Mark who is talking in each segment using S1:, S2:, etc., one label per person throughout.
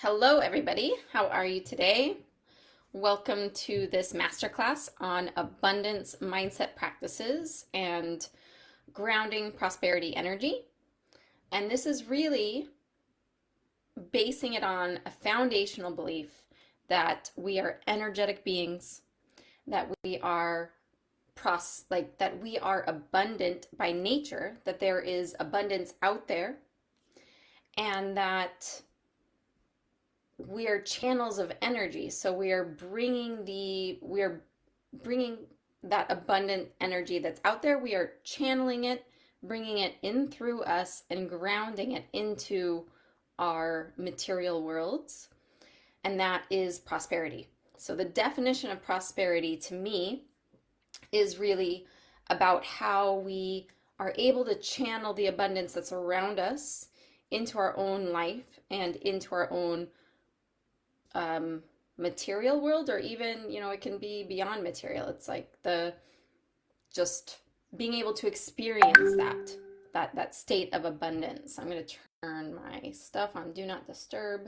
S1: Hello, everybody. How are you today? Welcome to this masterclass on abundance mindset practices and grounding prosperity energy. And this is really basing it on a foundational belief that we are energetic beings, that we are that we are abundant by nature, that there is abundance out there, and that we are channels of energy. So we are bringing that abundant energy that's out there. We are channeling it, bringing it in through us and grounding it into our material worlds. And that is prosperity. So the definition of prosperity to me is really about how we are able to channel the abundance that's around us into our own life and into our own material world, or even, it can be beyond material. It's like just being able to experience that state of abundance. I'm going to turn my stuff on Do Not Disturb,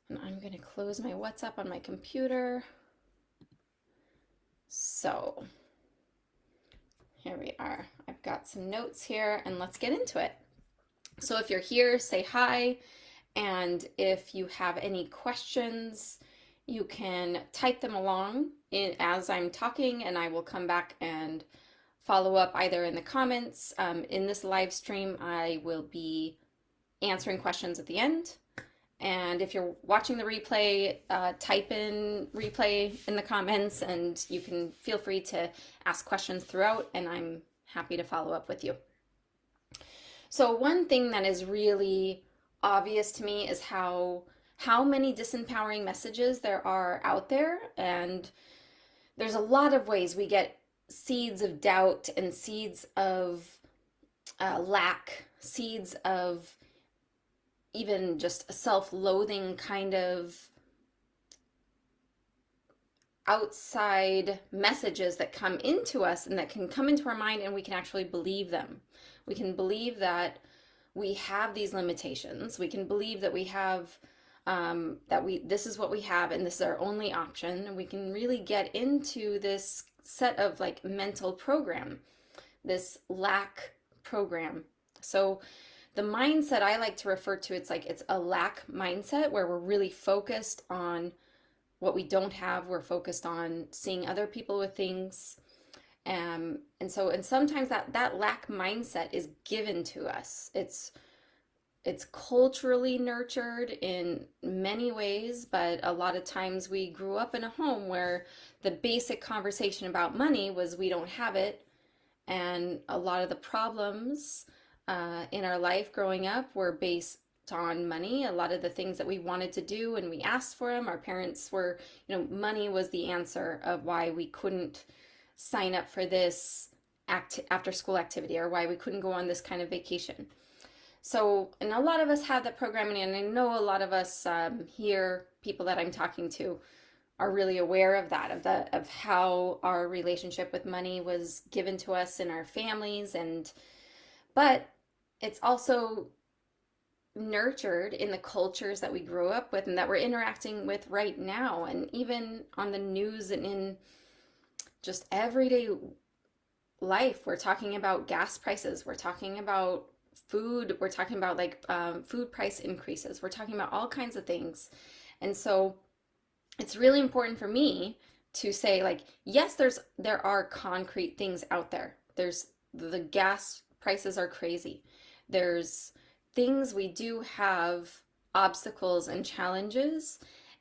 S1: and I'm going to close my WhatsApp on my computer. So here we are. I've got some notes here, and let's get into it. So if you're here, say hi. And if you have any questions, you can type them along as I'm talking, and I will come back and follow up either in the comments. In this live stream, I will be answering questions at the end. And if you're watching the replay, type in replay in the comments, and you can feel free to ask questions throughout, and I'm happy to follow up with you. So one thing that is really obvious to me is how many disempowering messages there are out there, and there's a lot of ways we get seeds of doubt and seeds of lack, seeds of even just a self-loathing kind of outside messages that come into us and that can come into our mind, and we can actually believe them. We can believe that we have these limitations. We can believe that we have this is what we have and this is our only option. And we can really get into this set of like mental program, this lack program. So the mindset I like to refer to, it's a lack mindset where we're really focused on what we don't have. We're focused on seeing other people with things. And sometimes that lack mindset is given to us. It's culturally nurtured in many ways, but a lot of times we grew up in a home where the basic conversation about money was we don't have it. And a lot of the problems in our life growing up were based on money. A lot of the things that we wanted to do and we asked for them, our parents were, money was the answer of why we couldn't sign up for this after school activity, or why we couldn't go on this kind of vacation. So, and a lot of us have that programming, and I know a lot of us here, people that I'm talking to, are really aware of that, of how our relationship with money was given to us in our families, but it's also nurtured in the cultures that we grew up with and that we're interacting with right now, and even on the news and in just everyday life. We're talking about gas prices, we're talking about food, we're talking about food price increases, we're talking about all kinds of things. And so it's really important for me to say, yes, there are concrete things out there. There's the gas prices are crazy. There's things we do have, obstacles and challenges,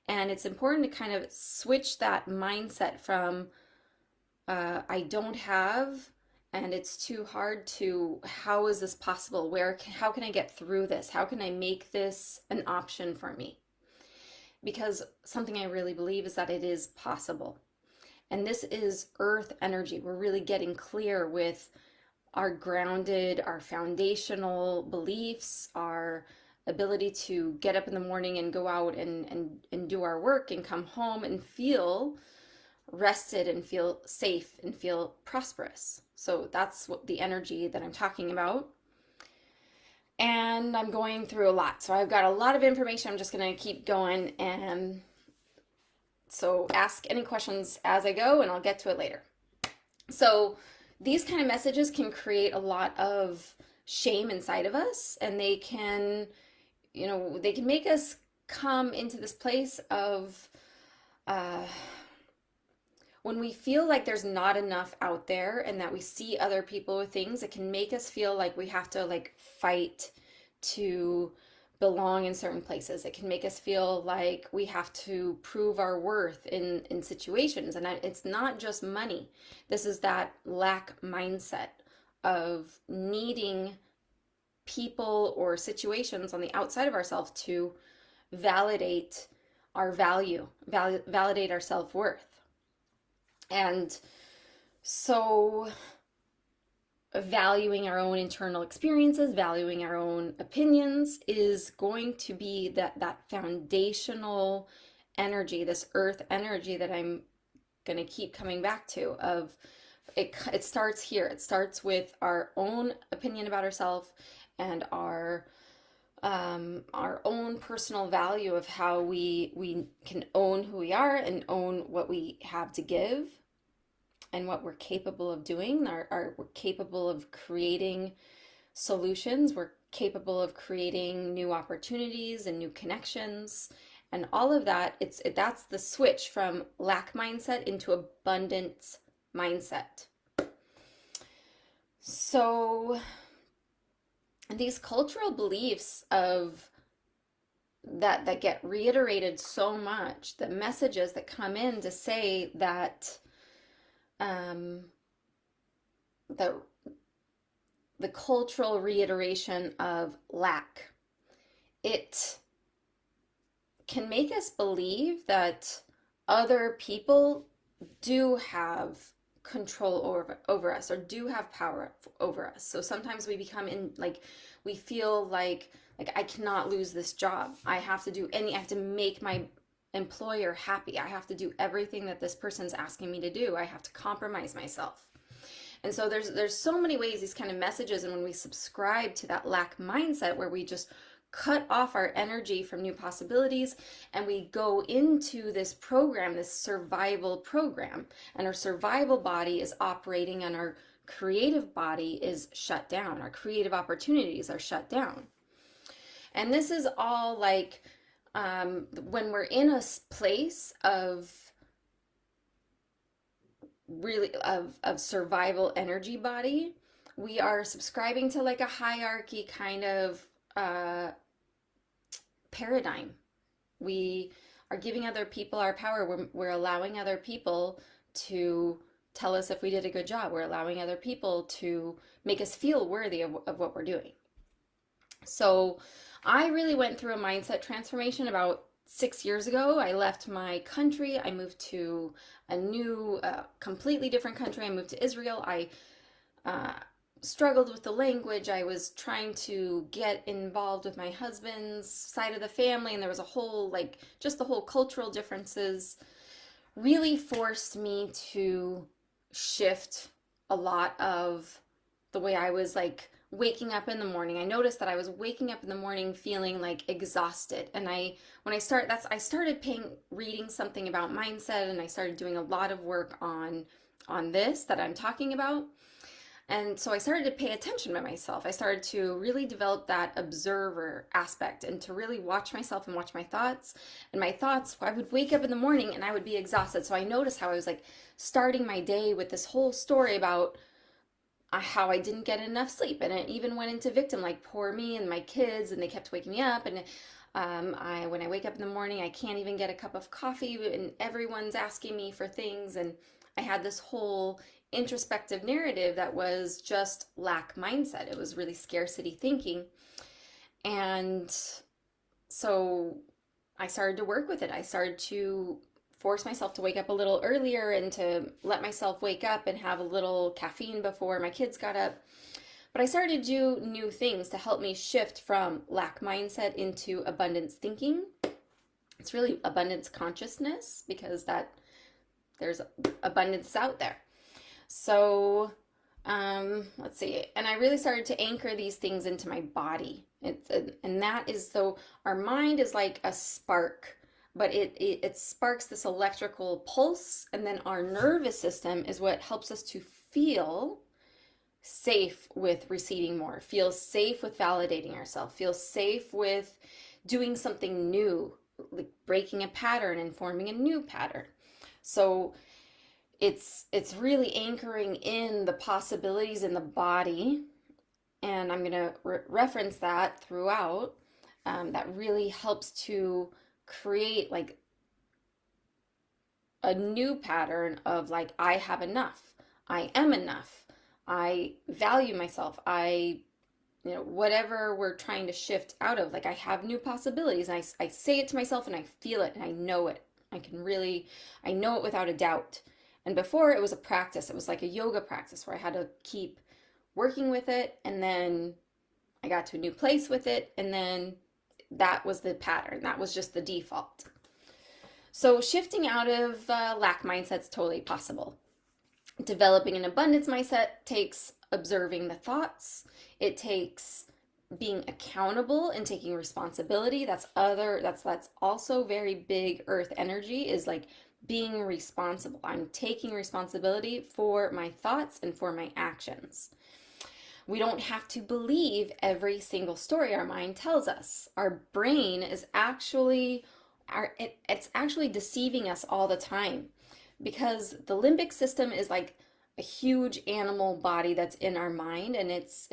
S1: and it's important to kind of switch that mindset from I don't have, and it's too hard to, how is this possible? How can I get through this? How can I make this an option for me? Because something I really believe is that it is possible. And this is earth energy. We're really getting clear with our grounded, our foundational beliefs, our ability to get up in the morning and go out and do our work and come home and feel rested and feel safe and feel prosperous. So that's what the energy that I'm talking about. And I'm going through a lot. So I've got a lot of information. I'm just going to keep going. And so ask any questions as I go, and I'll get to it later. So these kind of messages can create a lot of shame inside of us, and they can, they can make us come into this place of uh, when we feel like there's not enough out there and that we see other people with things, it can make us feel like we have to like fight to belong in certain places. It can make us feel like we have to prove our worth in situations. And it's not just money. This is that lack mindset of needing people or situations on the outside of ourselves to validate our value, validate our self-worth. And so valuing our own internal experiences, valuing our own opinions is going to be that foundational energy, this earth energy that I'm going to keep coming back to of it starts here. It starts with our own opinion about ourselves and our own personal value of how we can own who we are and own what we have to give and what we're capable of doing. We're capable of creating solutions. We're capable of creating new opportunities and new connections. And all of that, that's the switch from lack mindset into abundance mindset. So these cultural beliefs of that get reiterated so much, the messages that come in to say that the cultural reiteration of lack, it can make us believe that other people do have control over us or do have power over us. So sometimes we become we feel like I cannot lose this job. I have to make my employer happy. I have to do everything that this person's asking me to do. I have to compromise myself. And so there's so many ways these kind of messages, and when we subscribe to that lack mindset where we just cut off our energy from new possibilities and we go into this program, this survival program, and our survival body is operating and our creative body is shut down. Our creative opportunities are shut down. And this is all like when we're in a place of really of survival energy body, we are subscribing to like a hierarchy kind of paradigm. We are giving other people our power. We're allowing other people to tell us if we did a good job. We're allowing other people to make us feel worthy of what we're doing. So I really went through a mindset transformation about 6 years ago. I left my country. I moved to a new, completely different country. I moved to Israel. I struggled with the language. I was trying to get involved with my husband's side of the family, and there was a whole, just the whole cultural differences really forced me to shift a lot of the way I was waking up in the morning. I noticed that I was waking up in the morning feeling exhausted. And when I started reading something about mindset, and I started doing a lot of work on this that I'm talking about. And so I started to pay attention to myself. I started to really develop that observer aspect and to really watch myself and watch my thoughts. And my thoughts, I would wake up in the morning and I would be exhausted. So I noticed how I was starting my day with this whole story about how I didn't get enough sleep. And it even went into victim, poor me and my kids, and they kept waking me up. And when I wake up in the morning, I can't even get a cup of coffee and everyone's asking me for things. And I had this whole introspective narrative that was just lack mindset. It was really scarcity thinking. And so I started to work with it. I started to force myself to wake up a little earlier and to let myself wake up and have a little caffeine before my kids got up. But I started to do new things to help me shift from lack mindset into abundance thinking. It's really abundance consciousness, because there's abundance out there. So Let's see. And I really started to anchor these things into my body. And that is, so our mind is like a spark, but it sparks this electrical pulse, and then our nervous system is what helps us to feel safe with receding more, feel safe with validating ourselves, feel safe with doing something new, like breaking a pattern and forming a new pattern. So it's really anchoring in the possibilities in the body, and I'm going to reference that throughout. That really helps to create like a new pattern of like, I have enough, I am enough, I value myself, whatever we're trying to shift out of, like I have new possibilities. And I say it to myself and I feel it and I know it. I know it without a doubt. And before, it was a practice. It was like a yoga practice where I had to keep working with it. And then I got to a new place with it. And then that was the pattern. That was just the default. So shifting out of lack mindset is totally possible. Developing an abundance mindset takes observing the thoughts. It takes being accountable and taking responsibility. That's also very big earth energy, is like being responsible. I'm taking responsibility for my thoughts and for my actions. We don't have to believe every single story our mind tells us. Our brain is actually it's actually deceiving us all the time, because the limbic system is like a huge animal body that's in our mind, and it's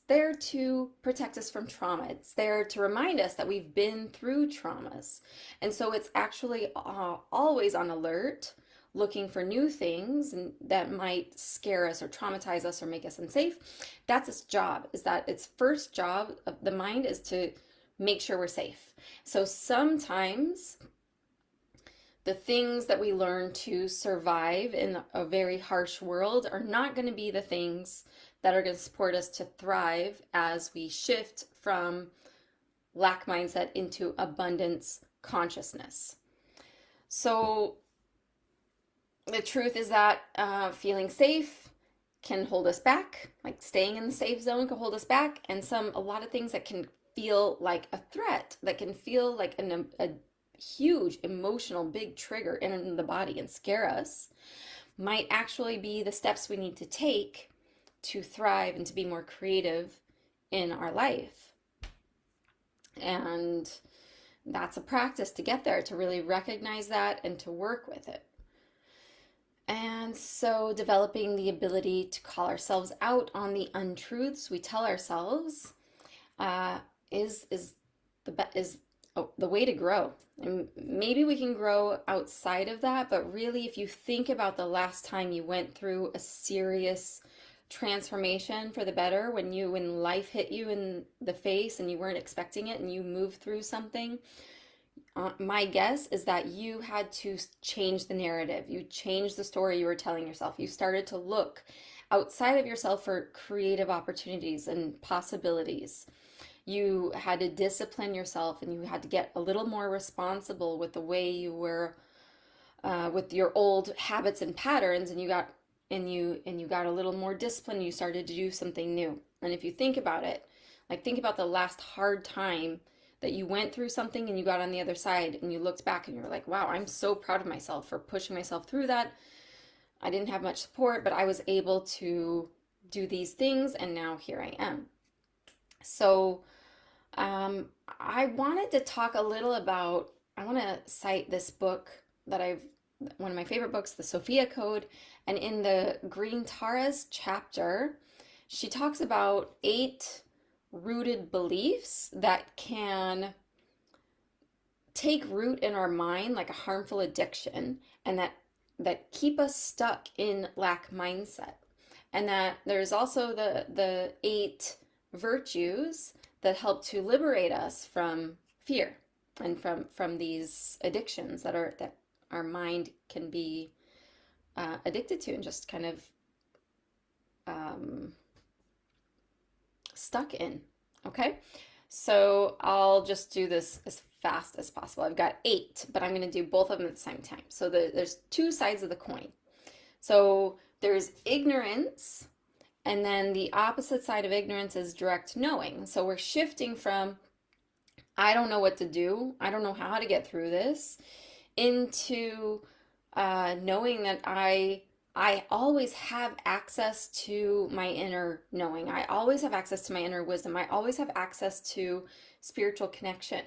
S1: there to protect us from trauma. It's there to remind us that we've been through traumas. And so it's actually always on alert, looking for new things that might scare us or traumatize us or make us unsafe. That's its job. Is that its first job of the mind is to make sure we're safe. So sometimes the things that we learn to survive in a very harsh world are not going to be the things that are going to support us to thrive as we shift from lack mindset into abundance consciousness. So the truth is that feeling safe can hold us back, like staying in the safe zone can hold us back, and a lot of things that can feel like a threat, that can feel like a huge emotional big trigger in the body and scare us, might actually be the steps we need to take to thrive and to be more creative in our life. And that's a practice to get there, to really recognize that and to work with it. And so developing the ability to call ourselves out on the untruths we tell ourselves is the way to grow. And maybe we can grow outside of that, but really, if you think about the last time you went through a serious transformation for the better, when life hit you in the face and you weren't expecting it and you moved through something, my guess is that you had to change the narrative. You changed the story you were telling yourself. You started to look outside of yourself for creative opportunities and possibilities. You had to discipline yourself, and you had to get a little more responsible with the way you were with your old habits and patterns, and you got a little more discipline. You started to do something new. And if you think about it, like think about the last hard time that you went through something and you got on the other side and you looked back and you were like, wow, I'm so proud of myself for pushing myself through that. I didn't have much support, but I was able to do these things, and now here I am. So I wanted to talk a little about, I want to cite this book one of my favorite books, The Sophia Code. And in the Green Taras chapter, she talks about 8 rooted beliefs that can take root in our mind like a harmful addiction, and that keep us stuck in lack mindset. And that there's also the 8 virtues that help to liberate us from fear and from these addictions that our mind can be addicted to and just kind of stuck in. Okay, so I'll just do this as fast as possible. I've got 8, but I'm going to do both of them at the same time. So there's 2 sides of the coin. So there's ignorance And then the opposite side of ignorance is direct knowing. So we're shifting from, I don't know what to do, I don't know how to get through this, into knowing that I always have access to my inner knowing. I always have access to my inner wisdom. I always have access to spiritual connection,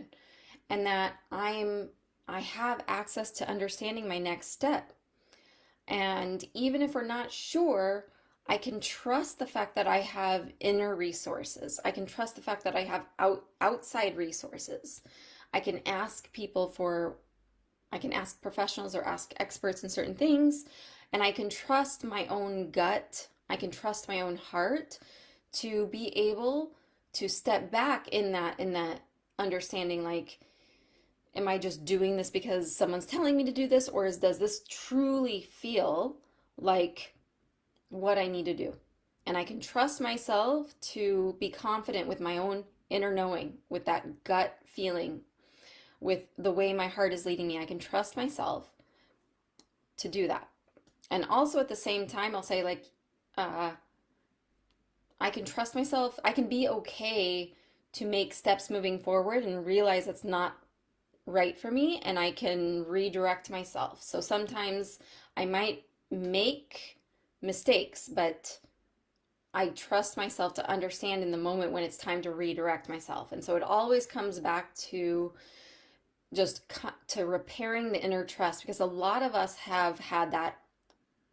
S1: and that I have access to understanding my next step. And even if we're not sure, I can trust the fact that I have inner resources. I can trust the fact that I have outside resources. I can ask people for, I can ask professionals or ask experts in certain things, and I can trust my own gut. I can trust my own heart to be able to step back in that understanding, like, am I just doing this because someone's telling me to do this, or does this truly feel like what I need to do? And I can trust myself to be confident with my own inner knowing, with that gut feeling, with the way my heart is leading me. I can trust myself to do that. And also at the same time, I'll say, like, I can trust myself. I can be okay to make steps moving forward and realize it's not right for me, and I can redirect myself. So sometimes I might make mistakes, but I trust myself to understand in the moment when it's time to redirect myself. And so it always comes back to just to repairing the inner trust, because a lot of us have had that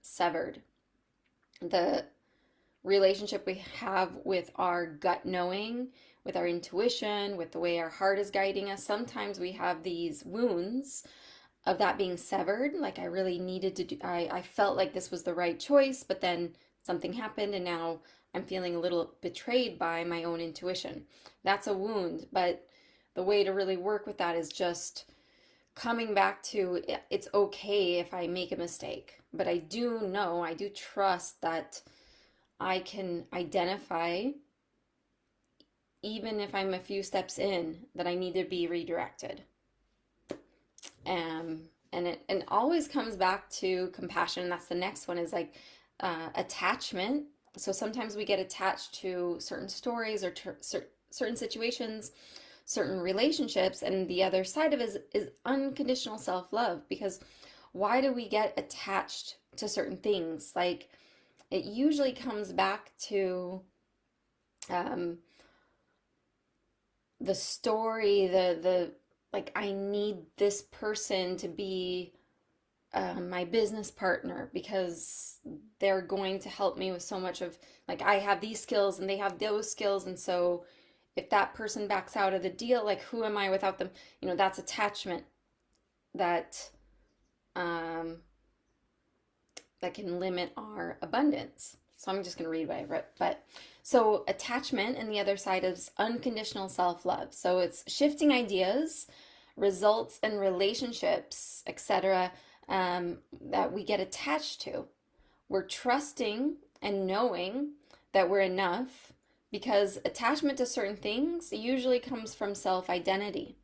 S1: severed. The relationship we have with our gut knowing, with our intuition, with the way our heart is guiding us. Sometimes we have these wounds of that being severed. Like, I really needed to do, I felt like this was the right choice, but then something happened and now I'm feeling a little betrayed by my own intuition. That's a wound, but the way to really work with that is just coming back to, it's okay if I make a mistake, but I do know, I do trust that I can identify, even if I'm a few steps in, that I need to be redirected. And it always comes back to compassion. That's the next one, is like attachment. So sometimes we get attached to certain stories or certain situations, certain relationships, and the other side of it is unconditional self-love. Because why do we get attached to certain things? Like, it usually comes back to the story, the like, I need this person to be my business partner because they're going to help me with so much of, like, I have these skills and they have those skills, and so if that person backs out of the deal, like, who am I without them? That's attachment that that can limit our abundance. So I'm just going to read what I wrote. But so attachment, and the other side is unconditional self-love. So it's shifting ideas, results, and relationships, etc., that we get attached to. We're trusting and knowing that we're enough, because attachment to certain things usually comes from self-identity.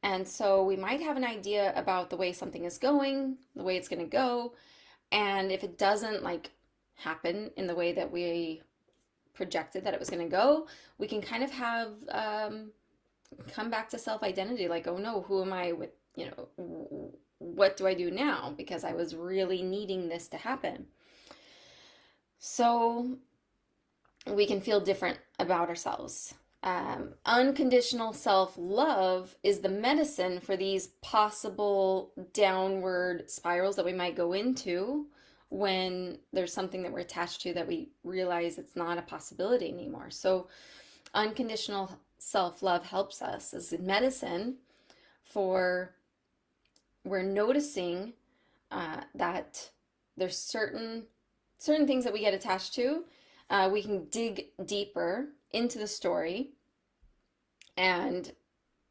S1: And so we might have an idea about the way something is going, the way it's going to go, and if it doesn't, like, happen in the way that we projected that it was going to go, we can kind of have come back to self-identity, like, oh no, who am I with, what do I do now, because I was really needing this to happen. So we can feel different about ourselves. Unconditional self-love is the medicine for these possible downward spirals that we might go into when there's something that we're attached to that we realize it's not a possibility anymore. So unconditional self-love helps us as medicine for, we're noticing that there's certain things that we get attached to. We can dig deeper into the story and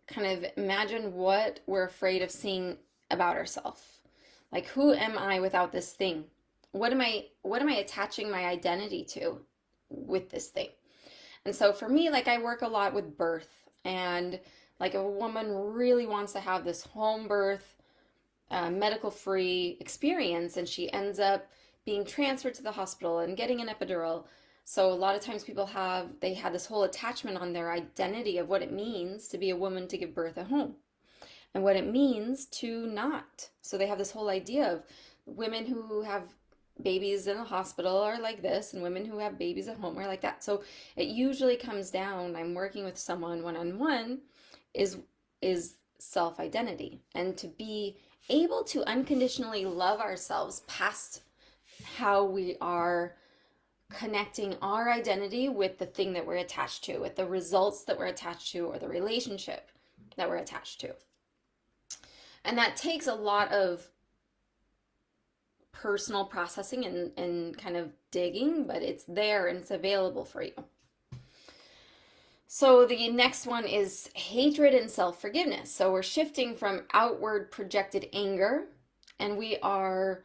S1: kind of imagine what we're afraid of seeing about ourselves. Like, who am I without this thing? What am I attaching my identity to with this thing? And so for me, like, I work a lot with birth, and like, a woman really wants to have this home birth, medical free experience, and she ends up being transferred to the hospital and getting an epidural. So a lot of times people they had this whole attachment on their identity of what it means to be a woman to give birth at home and what it means to not. So they have this whole idea of women who have babies in the hospital are like this and women who have babies at home are like that. So it usually comes down, I'm working with someone one-on-one, is self-identity, and to be able to unconditionally love ourselves past how we are connecting our identity with the thing that we're attached to, with the results that we're attached to, or the relationship that we're attached to. And that takes a lot of personal processing and kind of digging, but it's there and it's available for you. So the next one is hatred and self-forgiveness. So we're shifting from outward projected anger, and we are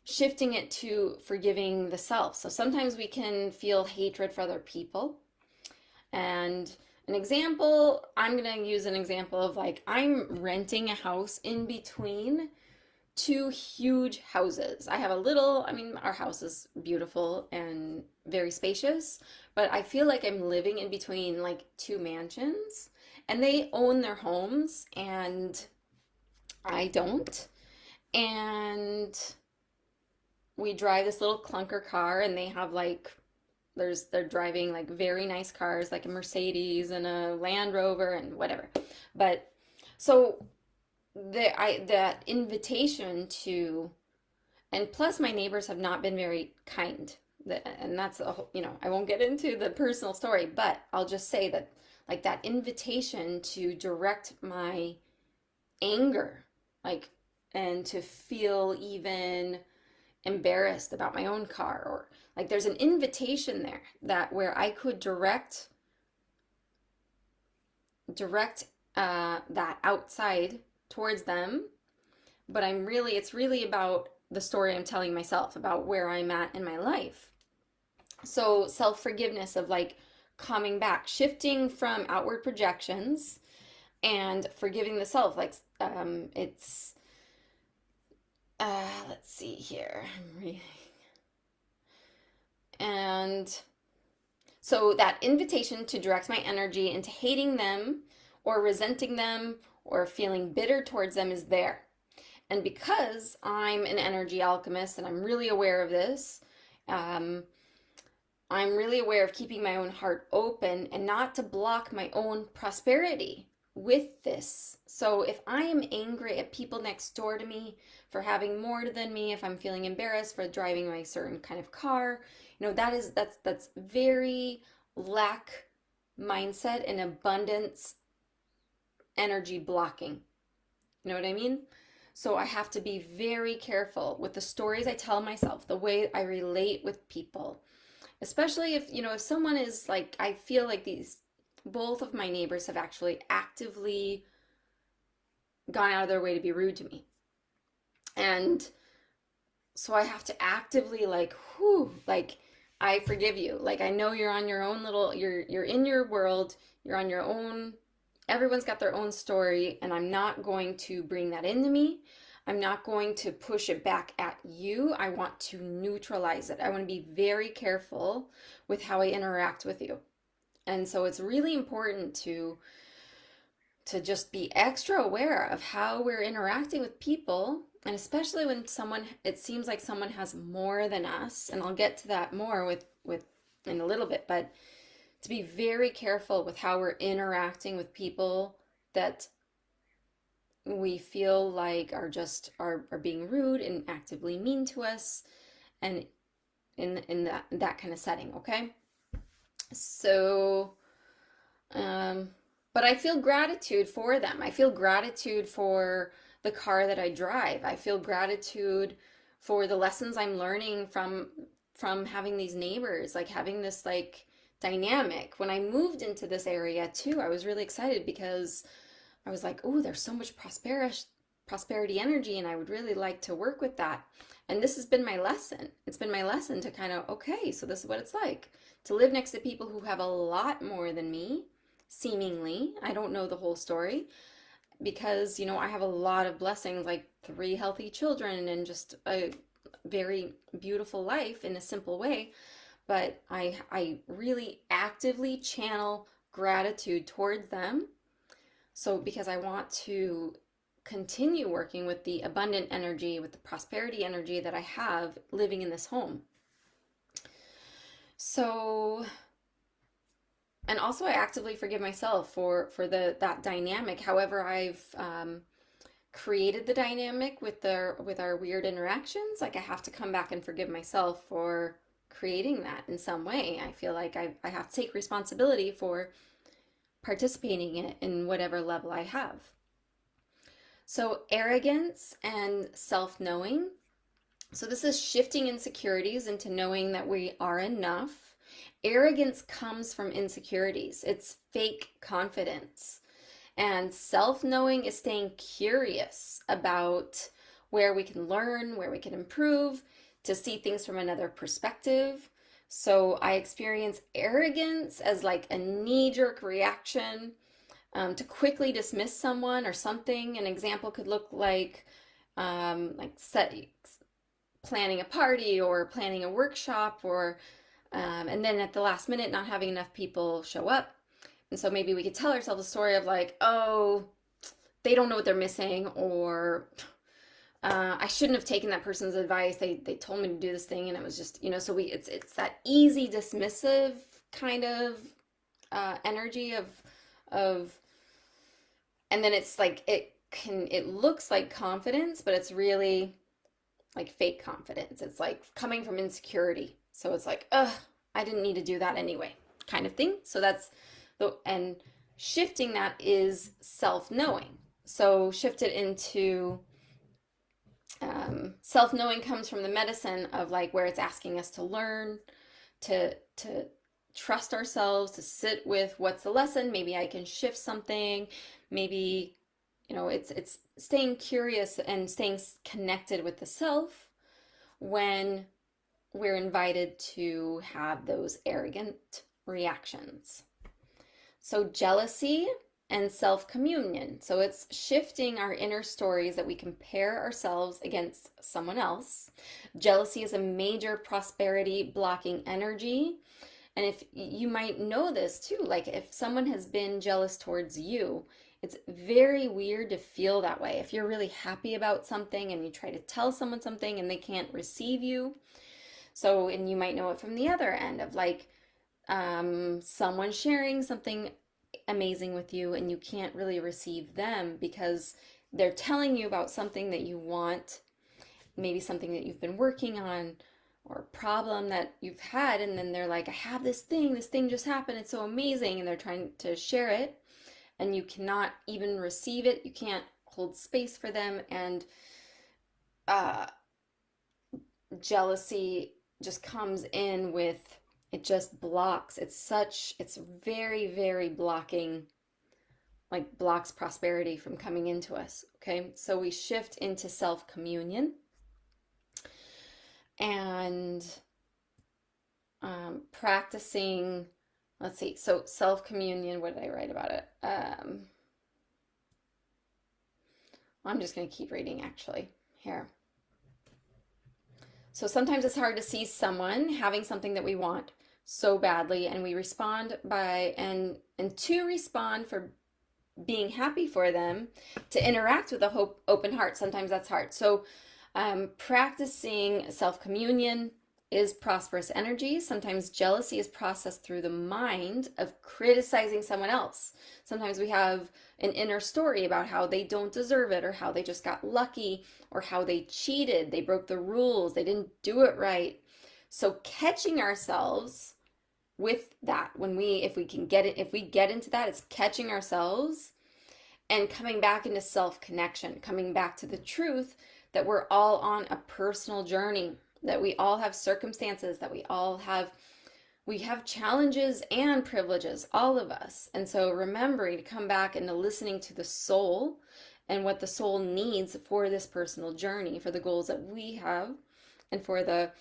S1: shifting it to forgiving the self. So sometimes we can feel hatred for other people. And an example, I'm going to use an example of like, I'm renting a house in between two huge houses. I have our house is beautiful and very spacious, but I feel like I'm living in between like two mansions, and they own their homes and I don't. And we drive this little clunker car, and they have like they're driving like very nice cars, like a Mercedes and a Land Rover and whatever. But so that invitation to, and plus my neighbors have not been very kind, and that's a whole, I won't get into the personal story, but I'll just say that like that invitation to direct my anger, like, and to feel even embarrassed about my own car, or like there's an invitation there that where I could direct that outside towards them, but it's really about the story I'm telling myself about where I'm at in my life. So self-forgiveness of like coming back, shifting from outward projections and forgiving the self. Like it's let's see here. I'm reading. And so that invitation to direct my energy into hating them or resenting them or feeling bitter towards them is there. And because I'm an energy alchemist and I'm really aware of this, I'm really aware of keeping my own heart open and not to block my own prosperity with this. So if I am angry at people next door to me for having more than me, if I'm feeling embarrassed for driving my certain kind of car, that's very lack mindset and abundance energy blocking. You know what I mean? So I have to be very careful with the stories I tell myself, the way I relate with people. Especially if someone is like, I feel like both of my neighbors have actually actively gone out of their way to be rude to me. And so I have to actively like, I forgive you. Like, I know you're on your own you're in your world, you're on your own. Everyone's got their own story, and I'm not going to bring that into me. I'm not going to push it back at you. I want to neutralize it. I want to be very careful with how I interact with you. And so it's really important to just be extra aware of how we're interacting with people, and especially when it seems like someone has more than us, and I'll get to that more with in a little bit, but to be very careful with how we're interacting with people that we feel like are being rude and actively mean to us, and in that kind of setting, okay? So but I feel gratitude for them. I feel gratitude for the car that I drive. I feel gratitude for the lessons I'm learning from having these neighbors, like having this like dynamic. When I moved into this area too, I was really excited because I was like, oh, there's so much prosperity energy, and I would really like to work with that. And this has been my lesson. It's been my lesson to kind of, okay, so this is what it's like to live next to people who have a lot more than me, seemingly. I don't know the whole story because, I have a lot of blessings, like 3 healthy children and just very beautiful life in a simple way, but I really actively channel gratitude towards them. So because I want to continue working with the abundant energy, with the prosperity energy that I have living in this home. So, and also I actively forgive myself for that dynamic. However, I've created the dynamic with our weird interactions. Like I have to come back and forgive myself for creating that in some way. I feel like I have to take responsibility for participating in it in whatever level I have. So arrogance and self-knowing. So this is shifting insecurities into knowing that we are enough. Arrogance comes from insecurities. It's fake confidence. And self-knowing is staying curious about where we can learn, where we can improve, to see things from another perspective. So I experience arrogance as like a knee-jerk reaction to quickly dismiss someone or something. An example could look like planning a party or planning a workshop, or and then at the last minute not having enough people show up. And so maybe we could tell ourselves a story of like, oh, they don't know what they're missing, or I shouldn't have taken that person's advice. They told me to do this thing and it was just, so it's that easy dismissive kind of energy of, and then it's like it looks like confidence, but it's really like fake confidence. It's like coming from insecurity. So it's like, ugh, I didn't need to do that anyway, kind of thing. So that's and shifting that is self-knowing. So shift it into self-knowing comes from the medicine of like where it's asking us to learn, to trust ourselves, to sit with what's the lesson. Maybe I can shift something. Maybe, it's staying curious and staying connected with the self when we're invited to have those arrogant reactions. So jealousy and self-communion. So it's shifting our inner stories that we compare ourselves against someone else. Jealousy is a major prosperity blocking energy. And if you might know this too, like if someone has been jealous towards you, it's very weird to feel that way. If you're really happy about something and you try to tell someone something and they can't receive you. So, and you might know it from the other end of like someone sharing something amazing with you and you can't really receive them because they're telling you about something that you want, maybe something that you've been working on or a problem that you've had, and then they're like, I have this thing just happened, it's so amazing, and they're trying to share it and you cannot even receive it, you can't hold space for them, and jealousy just comes in with, it just blocks. It's very, very blocking, like blocks prosperity from coming into us. Okay, so we shift into self-communion and practicing, let's see, so self-communion, what did I write about it? I'm just going to keep reading actually here. So sometimes it's hard to see someone having something that we want so badly, and we respond by, and to respond for being happy for them, to interact with a open heart. Sometimes that's hard. So practicing self-communion is prosperous energy. Sometimes jealousy is processed through the mind of criticizing someone else. Sometimes we have an inner story about how they don't deserve it, or how they just got lucky, or how they cheated, they broke the rules, they didn't do it right. So catching ourselves with that, if we get into that, it's catching ourselves and coming back into self-connection, coming back to the truth that we're all on a personal journey, that we all have circumstances, that we have challenges and privileges, all of us. And so remembering to come back into listening to the soul and what the soul needs for this personal journey, for the goals that we have, and for the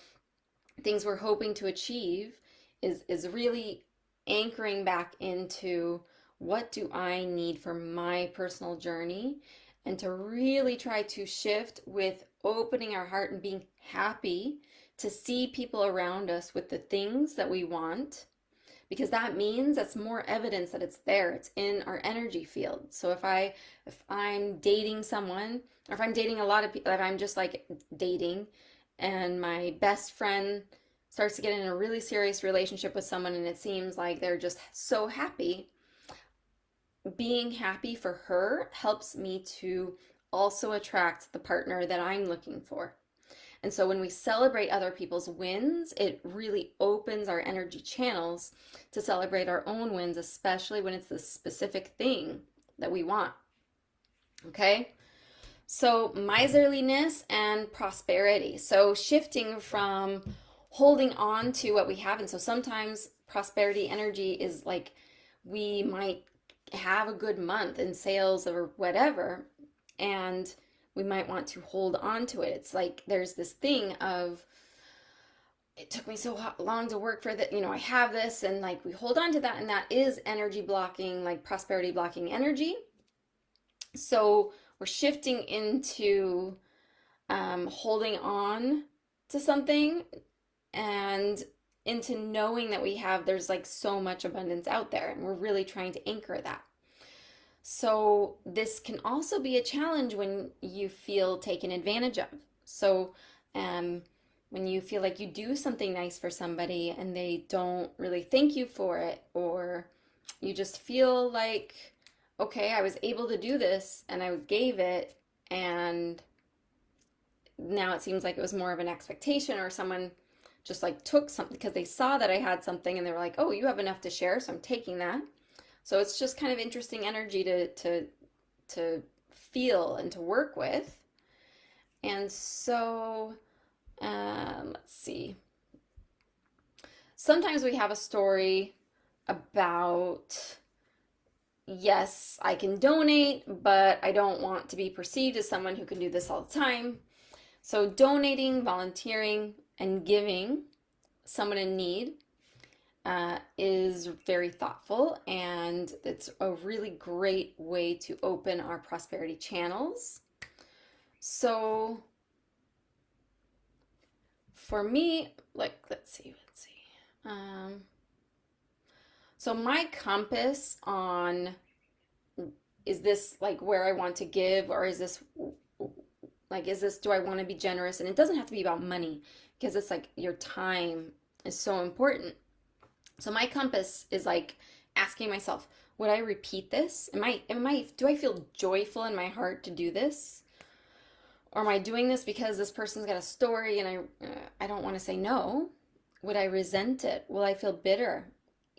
S1: things we're hoping to achieve, is really anchoring back into what do I need for my personal journey, and to really try to shift with opening our heart and being happy to see people around us with the things that we want, because that means that's more evidence that it's there. It's in our energy field. So if I'm dating someone, or if I'm dating a lot of people, if I'm just like dating and my best friend starts to get in a really serious relationship with someone and it seems like they're just so happy, being happy for her helps me to also attract the partner that I'm looking for. And so when we celebrate other people's wins, it really opens our energy channels to celebrate our own wins, especially when it's the specific thing that we want. Okay? So miserliness and prosperity. So shifting from holding on to what we have. And so sometimes prosperity energy is like we might have a good month in sales or whatever, and we might want to hold on to it. It's like there's this thing of, it took me so long to work for that, I have this, and like we hold on to that, and that is energy blocking, like prosperity blocking energy. So we're shifting into holding on to something and into knowing that there's like so much abundance out there, and we're really trying to anchor that. So this can also be a challenge when you feel taken advantage of. So when you feel like you do something nice for somebody and they don't really thank you for it, or you just feel like, okay, I was able to do this and I gave it, and now it seems like it was more of an expectation, or someone just like took something because they saw that I had something and they were like, oh, you have enough to share, so I'm taking that. So it's just kind of interesting energy to feel and to work with. And so, let's see. Sometimes we have a story about, yes, I can donate, but I don't want to be perceived as someone who can do this all the time. So donating, volunteering, and giving someone in need is very thoughtful, and it's a really great way to open our prosperity channels. So for me, like, let's see. So my compass on, is this like where I want to give, or is this, do I want to be generous? And it doesn't have to be about money, because it's like your time is so important. So my compass is like asking myself, would I repeat this? Do I feel joyful in my heart to do this? Or am I doing this because this person's got a story and I don't want to say no? Would I resent it? Will I feel bitter?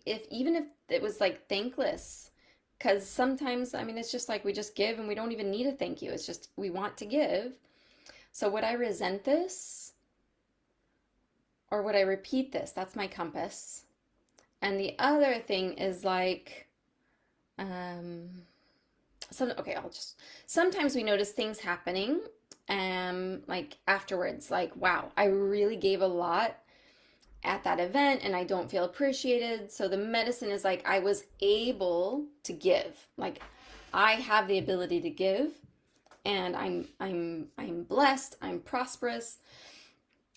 S1: Even if it was like thankless, because sometimes, it's just like we just give and we don't even need a thank you. It's just we want to give. So would I resent this? Or would I repeat this? That's my compass. And the other thing is like, sometimes we notice things happening, like afterwards, like, wow, I really gave a lot at that event and I don't feel appreciated. So the medicine is like, I was able to give, like I have the ability to give, and I'm blessed, I'm prosperous.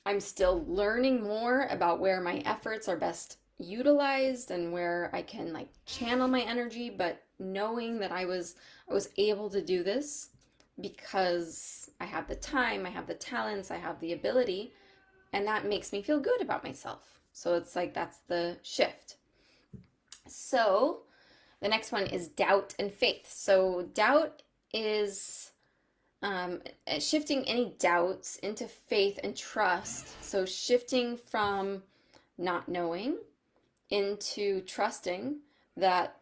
S1: I'm still learning more about where my efforts are best utilized and where I can like channel my energy, but knowing that I was able to do this because I have the time, I have the talents, I have the ability, and that makes me feel good about myself. So it's like that's the shift. So the next one is doubt and faith. So doubt is shifting any doubts into faith and trust. So shifting from not knowing into trusting that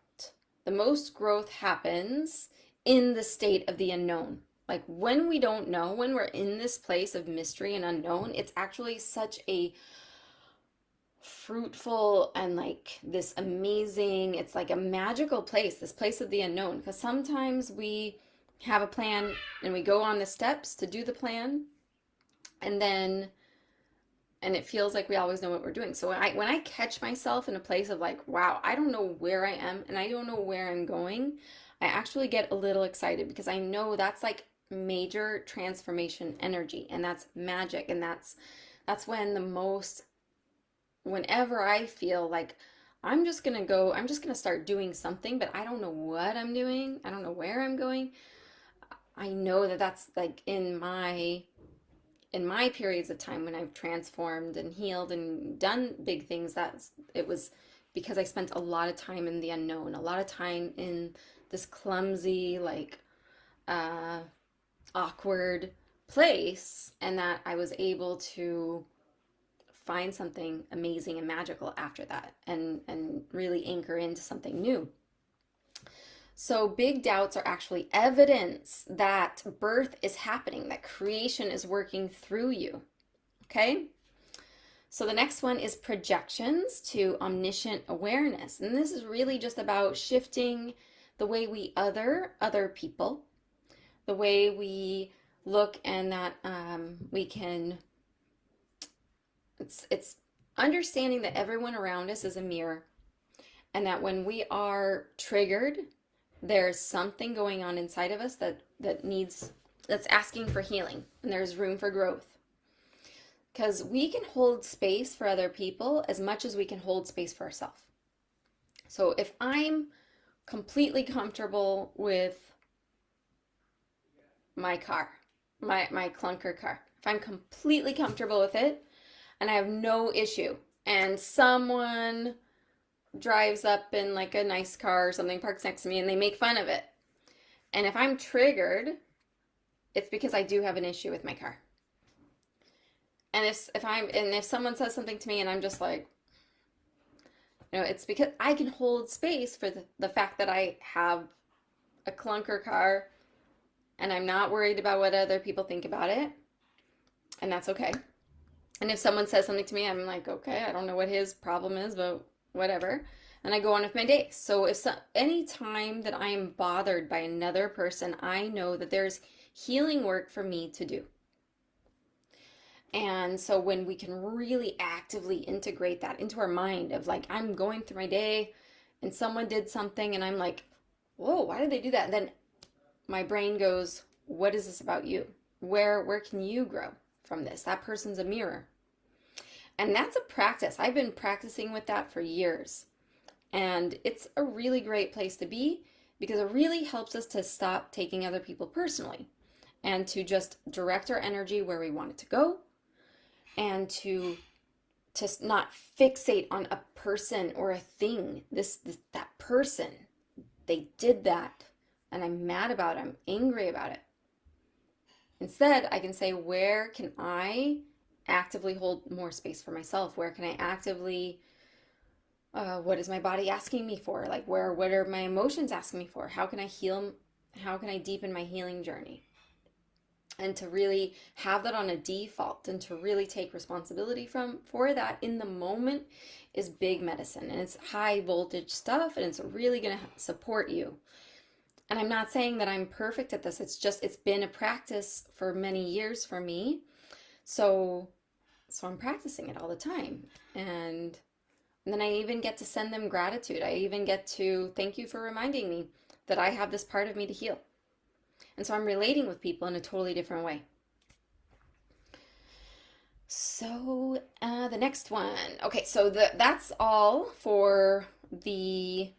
S1: the most growth happens in the state of the unknown. Like when we don't know, when we're in this place of mystery and unknown, it's actually such a fruitful and like this amazing, it's like a magical place, this place of the unknown. Because sometimes we have a plan and we go on the steps to do the plan, and then and it feels like we always know what we're doing. So when I catch myself in a place of like, wow, I don't know where I am and I don't know where I'm going, I actually get a little excited because I know that's like major transformation energy, and that's magic, and that's when the most, whenever I feel like I'm just gonna start doing something, but I don't know what I'm doing, I don't know where I'm going. I know that that's like in my periods of time when I've transformed and healed and done big things, it was because I spent a lot of time in the unknown, a lot of time in this clumsy, like uh, awkward place, and that I was able to find something amazing and magical after that, and really anchor into something new. So big doubts are actually evidence that birth is happening, that creation is working through you. Okay? So the next one is projections to omniscient awareness. And this is really just about shifting the way we other people, the way we look, and that we can, it's understanding that everyone around us is a mirror, and that when we are triggered, there's something going on inside of us that's asking for healing, and there's room for growth. Because we can hold space for other people as much as we can hold space for ourselves. So if I'm completely comfortable with my car, my clunker car, if I'm completely comfortable with it and I have no issue, and someone drives up in like a nice car or something, parks next to me, and they make fun of it, and if I'm triggered, it's because I do have an issue with my car. And if someone says something to me and I'm just like, it's because I can hold space for the fact that I have a clunker car, and I'm not worried about what other people think about it, and that's okay. And if someone says something to me, I'm like, okay, I don't know what his problem is, but whatever. And I go on with my day. So any time that I am bothered by another person, I know that there's healing work for me to do. And so when we can really actively integrate that into our mind of like, I'm going through my day and someone did something and I'm like, whoa, why did they do that? And then my brain goes, what is this about you? Where can you grow from this? That person's a mirror. And that's a practice. I've been practicing with that for years. And it's a really great place to be because it really helps us to stop taking other people personally and to just direct our energy where we want it to go, and to not fixate on a person or a thing. That person, they did that and I'm mad about it, I'm angry about it. Instead, I can say, where can I actively hold more space for myself? Where can I actively, what is my body asking me for? Like, what are my emotions asking me for? How can I heal? How can I deepen my healing journey? And to really have that on a default and to really take responsibility for that in the moment is big medicine, and it's high voltage stuff, and it's really going to support you. And I'm not saying that I'm perfect at this. It's been a practice for many years for me. So I'm practicing it all the time. And then I even get to send them gratitude. I even get to thank you for reminding me that I have this part of me to heal. And so I'm relating with people in a totally different way. So the next one. Okay, so that's all for the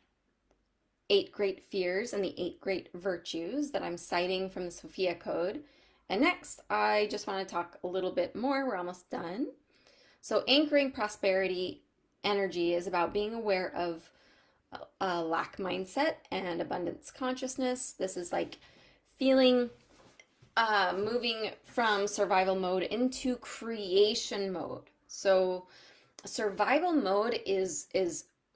S1: 8 great fears and the 8 great virtues that I'm citing from the Sophia Code. And next, I just want to talk a little bit more. We're almost done. So anchoring prosperity energy is about being aware of a lack mindset and abundance consciousness. This is like feeling moving from survival mode into creation mode. So survival mode is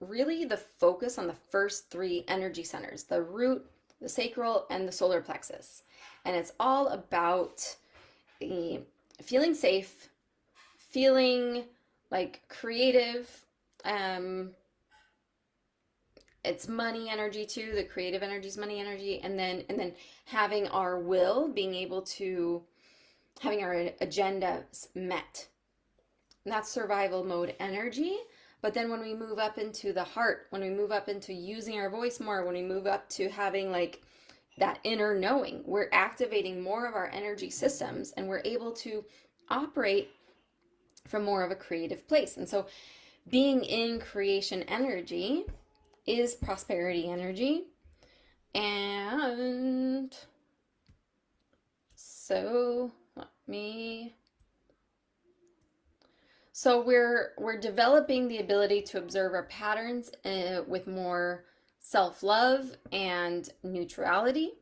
S1: really the focus on the first 3 energy centers, the root, the sacral, and the solar plexus. And it's all about feeling safe, feeling like creative. It's money energy too. The creative energy is money energy. And then having our will, being able to, having our agendas met. And that's survival mode energy. But then when we move up into the heart, when we move up into using our voice more, when we move up to having like that inner knowing, we're activating more of our energy systems and we're able to operate from more of a creative place. And so being in creation energy is prosperity energy. And so we're developing the ability to observe our patterns with more self-love and neutrality.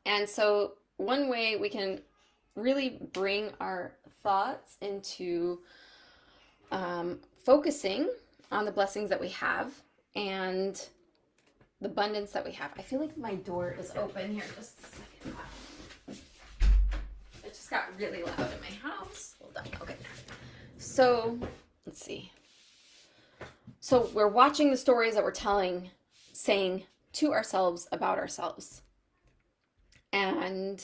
S1: And so one way we can really bring our thoughts into focusing on the blessings that we have and the abundance that we have. I feel like my door is open here. Just a second. It just got really loud in my house. Hold on. Okay. So let's see. So we're watching the stories that we're saying to ourselves about ourselves. And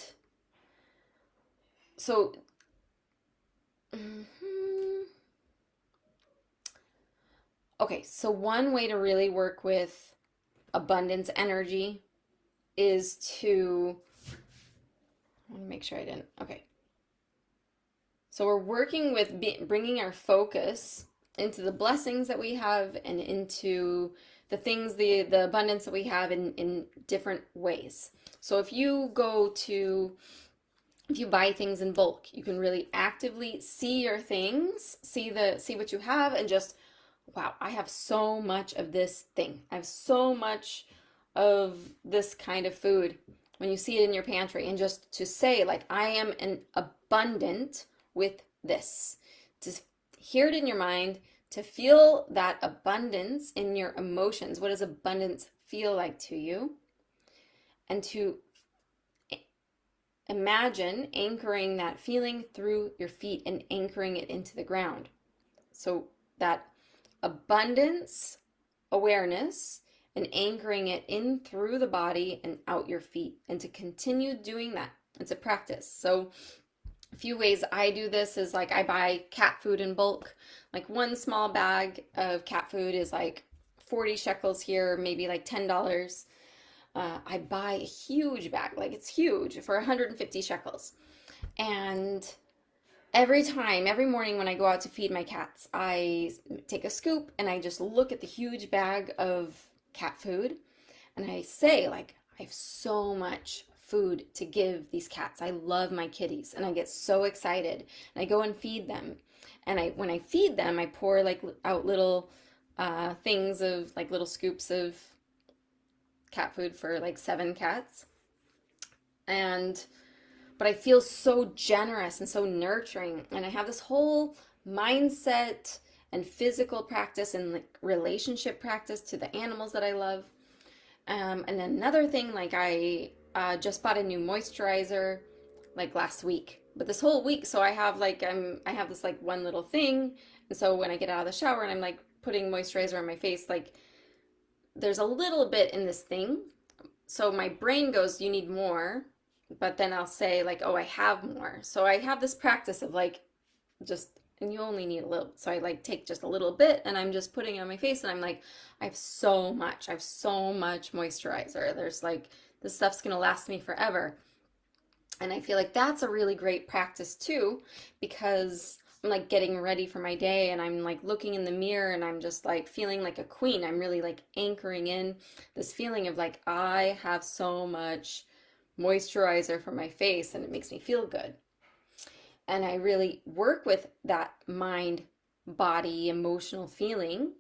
S1: so, okay, so one way to really work with abundance energy is to, I want to make sure I didn't, okay. So we're working with bringing our focus into the blessings that we have and into the things, the abundance that we have in different ways. So if you buy things in bulk, you can really actively see your things, see what you have, and just, wow, I have so much of this thing. I have so much of this kind of food. When you see it in your pantry, and just to say, like, I am an abundant with this. To hear it in your mind, to feel that abundance in your emotions. What does abundance feel like to you? And to imagine anchoring that feeling through your feet and anchoring it into the ground. So that abundance awareness and anchoring it in through the body and out your feet, and to continue doing that. It's a practice. So a few ways I do this is like I buy cat food in bulk. Like one small bag of cat food is like 40 shekels here, maybe like $10. I buy a huge bag, like it's huge, for 150 shekels. And every morning when I go out to feed my cats, I take a scoop and I just look at the huge bag of cat food and I say, like, I have so much food to give these cats. I love my kitties, and I get so excited. And I go and feed them. And when I feed them, I pour like out little things of like little scoops of cat food for like 7 cats. But I feel so generous and so nurturing. And I have this whole mindset and physical practice and like relationship practice to the animals that I love. And then another thing, like I just bought a new moisturizer like last week. But this whole week, so I have this like one little thing. And so when I get out of the shower and I'm like putting moisturizer on my face, like there's a little bit in this thing. So my brain goes, you need more. But then I'll say like, oh, I have more. So I have this practice of like and you only need a little. So I like take just a little bit and I'm just putting it on my face and I'm like, I have so much moisturizer. There's like, this stuff's gonna last me forever. And I feel like that's a really great practice too, because I'm like getting ready for my day and I'm like looking in the mirror and I'm just like feeling like a queen. I'm really like anchoring in this feeling of like, I have so much moisturizer for my face and it makes me feel good. And I really work with that mind, body, emotional feeling,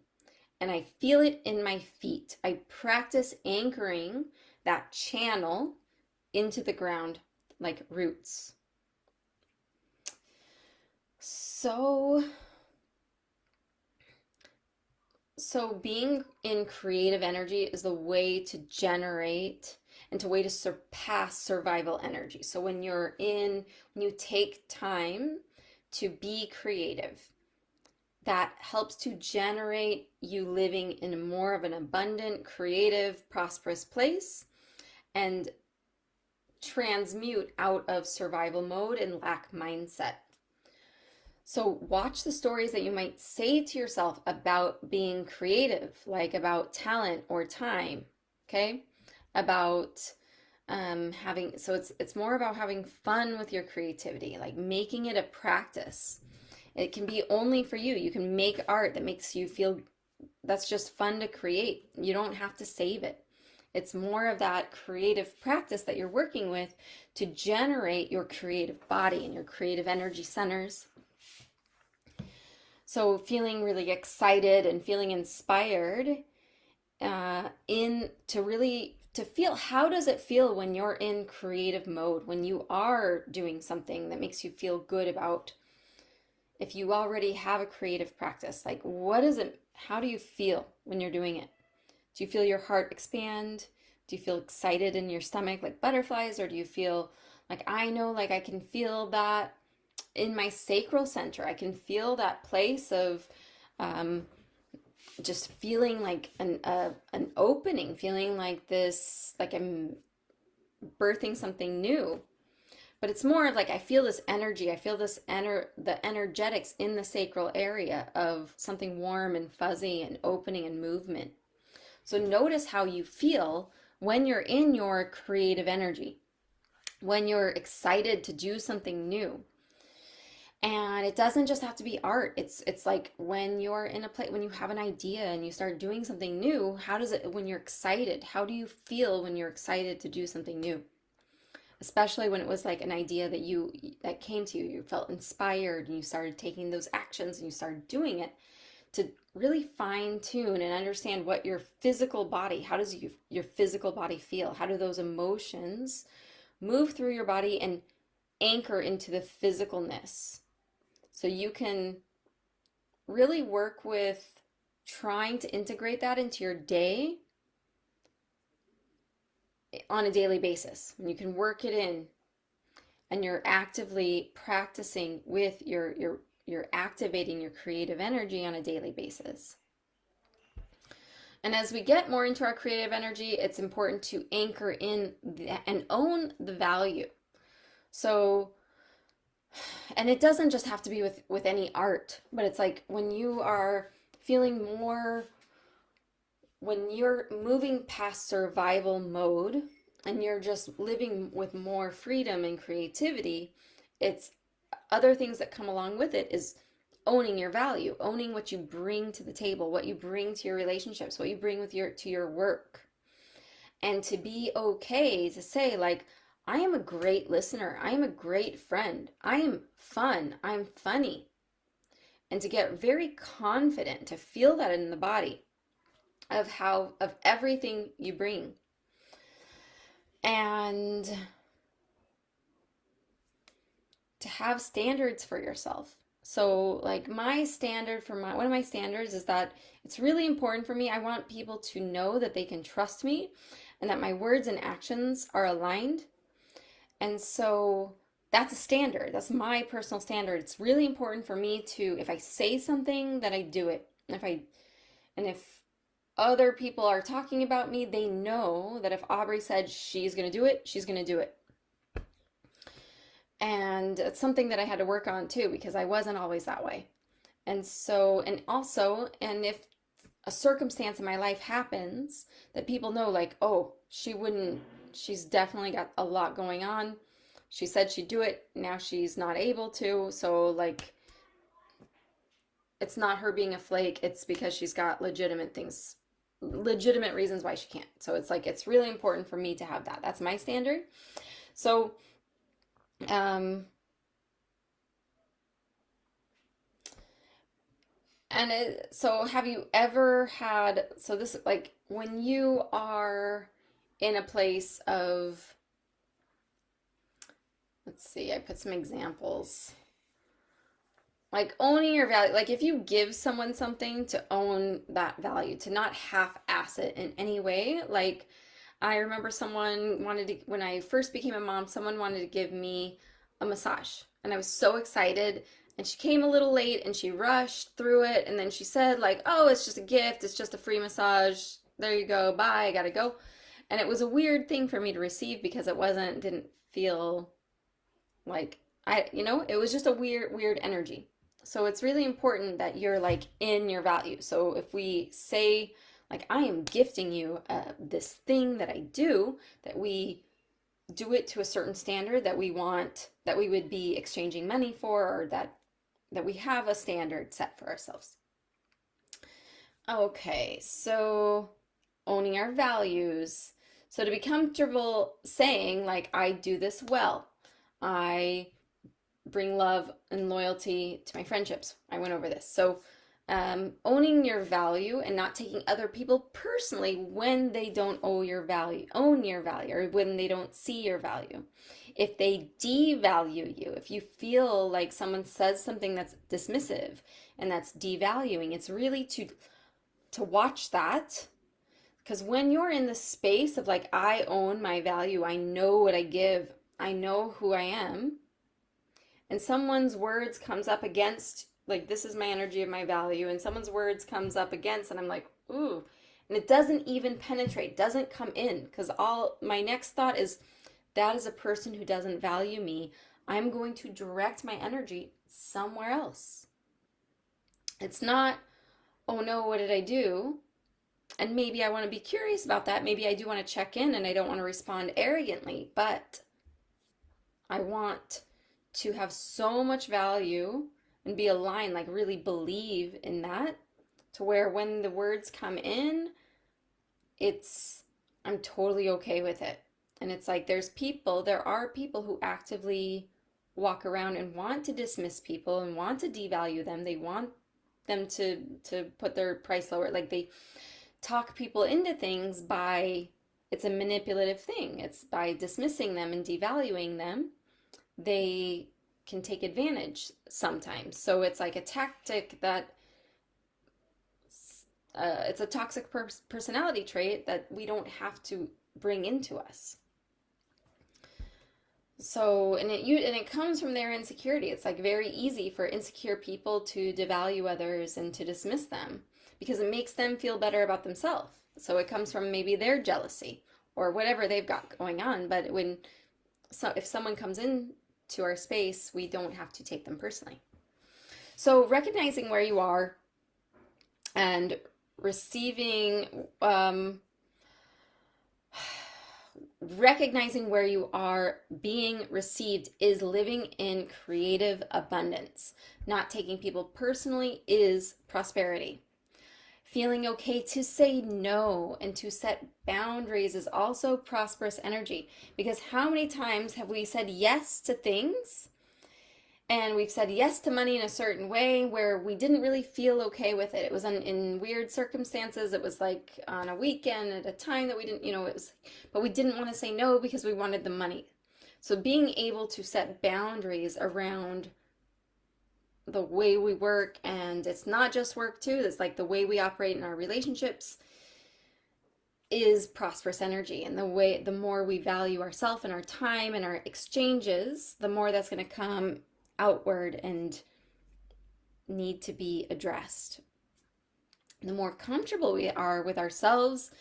S1: and I feel it in my feet. I practice anchoring that channel into the ground like roots. So being in creative energy is the way to generate and to way to surpass survival energy. So when you take time to be creative, that helps to generate you living in more of an abundant, creative, prosperous place, and transmute out of survival mode and lack mindset. So watch the stories that you might say to yourself about being creative, like about talent or time, okay? About having, so it's more about having fun with your creativity, like making it a practice. It can be only for you. You can make art that makes you feel that's just fun to create. You don't have to save it. It's more of that creative practice that you're working with to generate your creative body and your creative energy centers. So feeling really excited and feeling inspired in to really to feel, how does it feel when you're in creative mode, when you are doing something that makes you feel good about, if you already have a creative practice, like what is it, how do you feel when you're doing it? Do you feel your heart expand? Do you feel excited in your stomach like butterflies? Or do you feel like, I know, like I can feel that in my sacral center? I can feel that place of just feeling like an opening, feeling like this, like I'm birthing something new. But it's more of like I feel this energy, I feel the energetics in the sacral area of something warm and fuzzy and opening and movement. So notice how you feel when you're in your creative energy, when you're excited to do something new. And it doesn't just have to be art. It's like when you're in a place, when you have an idea and you start doing something new, how does it, when you're excited, how do you feel when you're excited to do something new? Especially when it was like an idea that came to you, you felt inspired and you started taking those actions and you started doing it, to really fine tune and understand what your physical body, how does your physical body feel? How do those emotions move through your body and anchor into the physicalness? So you can really work with trying to integrate that into your day on a daily basis. And you can work it in and you're actively practicing with you're activating your creative energy on a daily basis. And as we get more into our creative energy, it's important to anchor in and own the value. So, and it doesn't just have to be with any art, but it's like when you are feeling more, when you're moving past survival mode and you're just living with more freedom and creativity, it's other things that come along with it is owning your value, owning what you bring to the table, what you bring to your relationships, what you bring with to your work. And to be okay to say, like, I am a great listener, I am a great friend, I am fun, I'm funny. And to get very confident, to feel that in the body of everything you bring. And to have standards for yourself. So like my standard for one of my standards is that it's really important for me. I want people to know that they can trust me and that my words and actions are aligned. And so that's a standard. That's my personal standard. It's really important for me to, if I say something, that I do it. And if other people are talking about me, they know that if Aubrey said she's going to do it, she's going to do it. And it's something that I had to work on too, because I wasn't always that way. And so, and also, and if a circumstance in my life happens that people know, like, oh, she's definitely got a lot going on. She said she'd do it. Now she's not able to. So, like, it's not her being a flake. It's because she's got legitimate reasons why she can't. So it's like, it's really important for me to have that. That's my standard. So, so have you ever had, so this, like, when you are in a place of, let's see, I put some examples. Like owning your value, like if you give someone something, to own that value, to not half-ass it in any way. Like I remember someone wanted to, when I first became a mom, someone wanted to give me a massage. And I was so excited. And she came a little late and she rushed through it. And then she said, like, oh, it's just a gift. It's just a free massage. There you go. Bye. I gotta go. And it was a weird thing for me to receive because didn't feel like it was just a weird energy. So it's really important that you're like in your value. So if we say, like, I am gifting you this thing that I do, that we do it to a certain standard that we want, that we would be exchanging money for, or that we have a standard set for ourselves. Okay, so owning our values. So to be comfortable saying, like, I do this well, I bring love and loyalty to my friendships. I went over this. So owning your value and not taking other people personally when they don't own your value, or when they don't see your value. If they devalue you, if you feel like someone says something that's dismissive and that's devaluing, it's really to watch that. Because when you're in the space of like, I own my value, I know what I give, I know who I am, and someone's words comes up against, like, this is my energy of my value, and someone's words comes up against, and I'm like, ooh, and it doesn't even penetrate, doesn't come in, because all my next thought is, that is a person who doesn't value me. I'm going to direct my energy somewhere else. It's not, oh no, what did I do? And maybe I want to be curious about that. Maybe I do want to check in and I don't want to respond arrogantly, but I want to have so much value and be aligned, like really believe in that, to where when the words come in, I'm totally okay with it. And it's like there are people who actively walk around and want to dismiss people and want to devalue them. They want them to put their price lower. Like they talk people into things it's a manipulative thing. It's by dismissing them and devaluing them, they can take advantage sometimes. So it's like a tactic that it's a toxic personality trait that we don't have to bring into us. So, and it comes from their insecurity. It's like very easy for insecure people to devalue others and to dismiss them because it makes them feel better about themselves. So it comes from maybe their jealousy or whatever they've got going on. But if someone comes in to our space, we don't have to take them personally. So recognizing where you are and receiving, recognizing where you are being received is living in creative abundance. Not taking people personally is prosperity. Feeling okay to say no and to set boundaries is also prosperous energy. Because how many times have we said yes to things and we've said yes to money in a certain way where we didn't really feel okay with it? It was in weird circumstances. It was like on a weekend at a time that we didn't, but we didn't want to say no because we wanted the money. So being able to set boundaries around the way we work, and it's not just work too, it's like the way we operate in our relationships, is prosperous energy. And the more we value ourselves and our time and our exchanges, the more that's going to come outward and need to be addressed. The more comfortable we are with ourselves,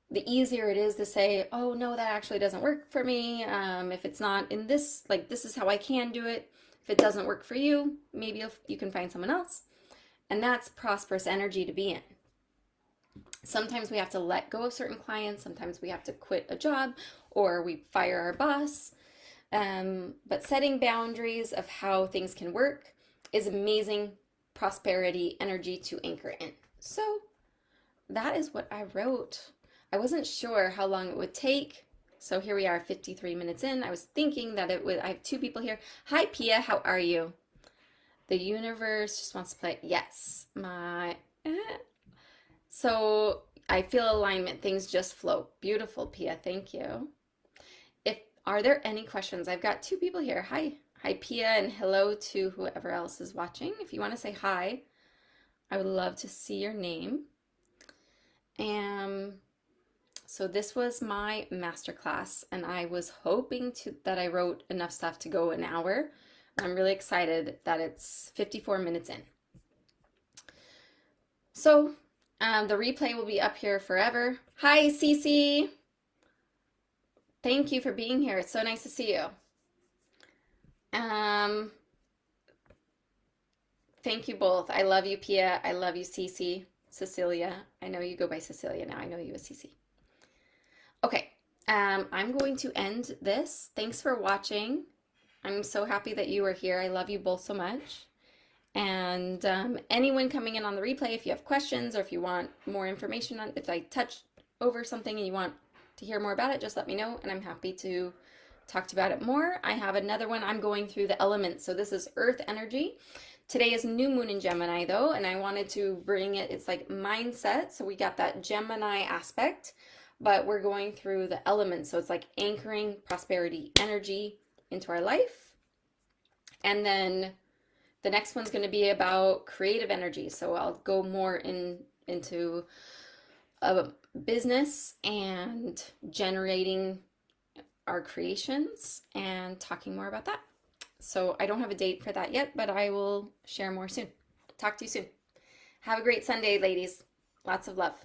S1: the easier it is to say, oh no, that actually doesn't work for me. If it's not in this, like, this is how I can do it. If it doesn't work for you, maybe you can find someone else. And that's prosperous energy to be in. Sometimes we have to let go of certain clients. Sometimes we have to quit a job or we fire our boss. But setting boundaries of how things can work is amazing prosperity energy to anchor in. So that is what I wrote. I wasn't sure how long it would take. So here we are, 53 minutes in. I was thinking that I have two people here. Hi, Pia, how are you? The universe just wants to play. Yes, So I feel alignment. Things just flow. Beautiful, Pia. Thank you. Are there any questions? I've got two people here. Hi, Pia, and hello to whoever else is watching. If you want to say hi, I would love to see your name. So this was my masterclass, and I was hoping that I wrote enough stuff to go an hour. I'm really excited that it's 54 minutes in. So the replay will be up here forever. Hi, Cece. Thank you for being here. It's so nice to see you. Thank you both. I love you, Pia. I love you, Cece. Cecilia. I know you go by Cecilia now. I know you as Cece. Okay, I'm going to end this. Thanks for watching. I'm so happy that you are here. I love you both so much. And anyone coming in on the replay, if you have questions or if you want more information on, if I touch over something and you want to hear more about it, just let me know and I'm happy to talk to you about it more. I have another one. I'm going through the elements. So this is earth energy. Today is new moon in Gemini though, and I wanted to bring it, it's like mindset. So we got that Gemini aspect, but we're going through the elements. So it's like anchoring prosperity energy into our life. And then the next one's going to be about creative energy. So I'll go more into business and generating our creations and talking more about that. So I don't have a date for that yet, but I will share more soon. Talk to you soon. Have a great Sunday, ladies. Lots of love.